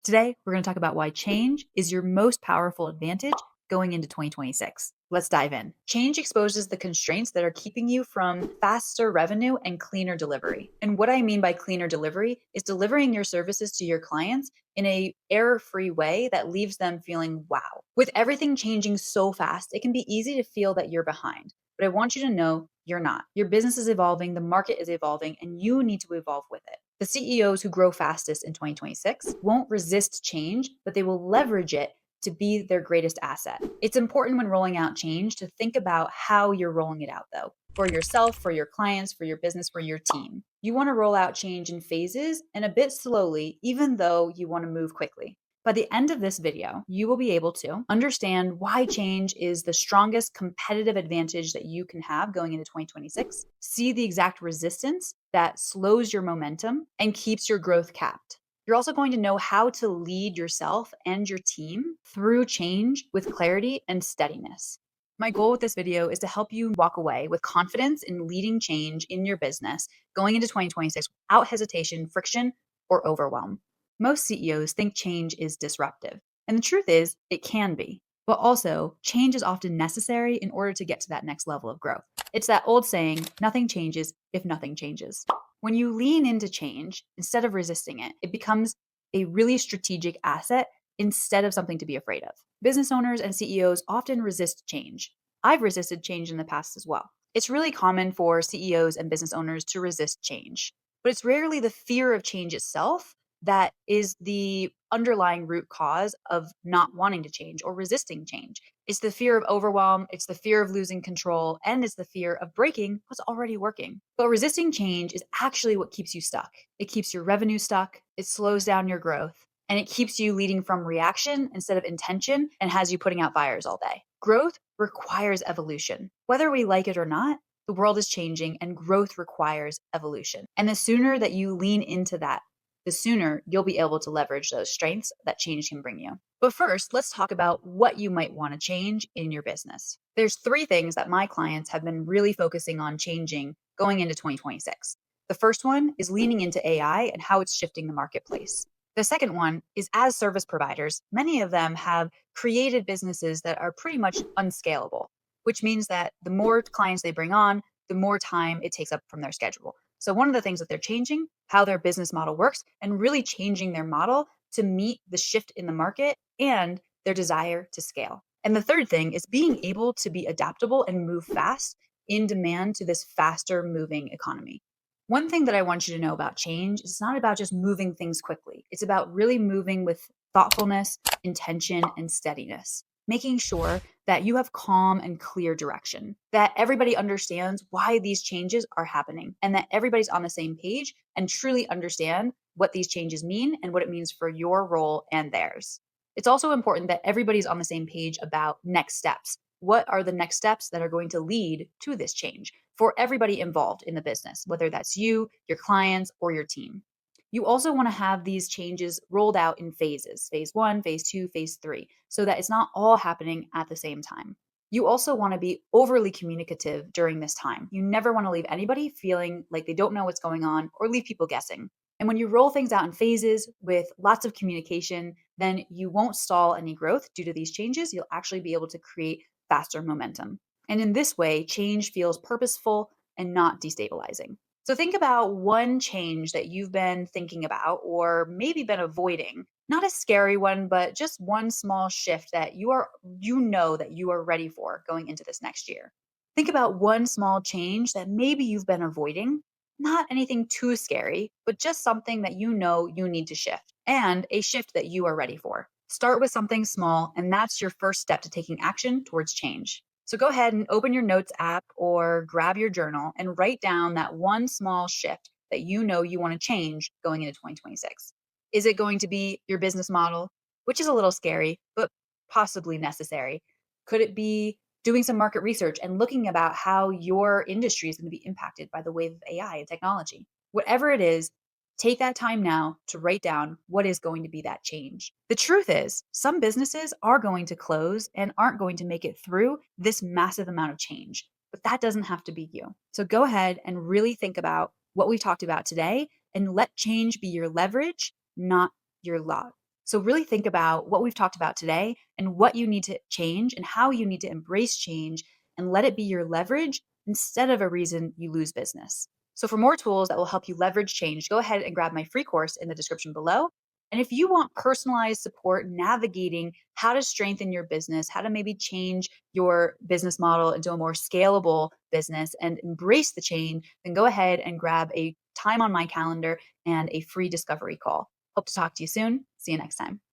Today, we're going to talk about why change is your most powerful advantage going into 2026. Let's dive in. Change exposes the constraints that are keeping you from faster revenue and cleaner delivery. And what I mean by cleaner delivery is delivering your services to your clients in a error-free way that leaves them feeling wow. With everything changing so fast, it can be easy to feel that you're behind. But I want you to know you're not. Your business is evolving, the market is evolving, and you need to evolve with it. The CEOs who grow fastest in 2026 won't resist change, but they will leverage it to be their greatest asset. It's important when rolling out change to think about how you're rolling it out, though, for yourself, for your clients, for your business, for your team. You want to roll out change in phases and a bit slowly, even though you want to move quickly. By the end of this video, you will be able to understand why change is the strongest competitive advantage that you can have going into 2026, see the exact resistance that slows your momentum and keeps your growth capped. You're also going to know how to lead yourself and your team through change with clarity and steadiness. My goal with this video is to help you walk away with confidence in leading change in your business going into 2026 without hesitation, friction, or overwhelm. Most CEOs think change is disruptive, and the truth is, it can be. But also, change is often necessary in order to get to that next level of growth. It's that old saying, nothing changes if nothing changes. When you lean into change instead of resisting it, it becomes a really strategic asset instead of something to be afraid of. Business owners and CEOs often resist change. I've resisted change in the past as well. It's really common for CEOs and business owners to resist change, but it's rarely the fear of change itself that is the underlying root cause of not wanting to change or resisting change. It's the fear of overwhelm, it's the fear of losing control, and it's the fear of breaking what's already working. But resisting change is actually what keeps you stuck. It keeps your revenue stuck, it slows down your growth, and it keeps you leading from reaction instead of intention and has you putting out fires all day. Growth requires evolution. Whether we like it or not, the world is changing and growth requires evolution. And the sooner that you lean into that, the sooner you'll be able to leverage those strengths that change can bring you. But first, let's talk about what you might want to change in your business. There's three things that my clients have been really focusing on changing going into 2026. The first one is leaning into AI and how it's shifting the marketplace. The second one is as service providers, many of them have created businesses that are pretty much unscalable, which means that the more clients they bring on, the more time it takes up from their schedule. So one of the things that they're changing, how their business model works, and really changing their model to meet the shift in the market and their desire to scale. And the third thing is being able to be adaptable and move fast in demand to this faster moving economy. One thing that I want you to know about change is it's not about just moving things quickly. It's about really moving with thoughtfulness, intention, and steadiness, making sure that you have calm and clear direction, that everybody understands why these changes are happening, and that everybody's on the same page and truly understand what these changes mean and what it means for your role and theirs. It's also important that everybody's on the same page about next steps. What are the next steps that are going to lead to this change for everybody involved in the business, whether that's you, your clients, or your team? You also want to have these changes rolled out in phases, phase one, phase two, phase three, so that it's not all happening at the same time. You also want to be overly communicative during this time. You never want to leave anybody feeling like they don't know what's going on or leave people guessing. And when you roll things out in phases with lots of communication, then you won't stall any growth due to these changes. You'll actually be able to create faster momentum. And in this way, change feels purposeful and not destabilizing. So think about one change that you've been thinking about or maybe been avoiding. Not a scary one, but just one small shift that you know that you are ready for going into this next year. Think about one small change that maybe you've been avoiding. Not anything too scary, but just something that you know you need to shift and a shift that you are ready for. Start with something small, and that's your first step to taking action towards change. So go ahead and open your notes app or grab your journal and write down that one small shift that you know you want to change going into 2026. Is it going to be your business model, which is a little scary, but possibly necessary? Could it be doing some market research and looking about how your industry is going to be impacted by the wave of AI and technology? Whatever it is, take that time now to write down what is going to be that change. The truth is, some businesses are going to close and aren't going to make it through this massive amount of change, but that doesn't have to be you. So go ahead and really think about what we talked about today and let change be your leverage, not your lot. So, really think about what we've talked about today and what you need to change and how you need to embrace change and let it be your leverage instead of a reason you lose business. So, for more tools that will help you leverage change, go ahead and grab my free course in the description below. And if you want personalized support navigating how to strengthen your business, how to maybe change your business model into a more scalable business and embrace the change, then go ahead and grab a time on my calendar and a free discovery call. Hope to talk to you soon. See you next time.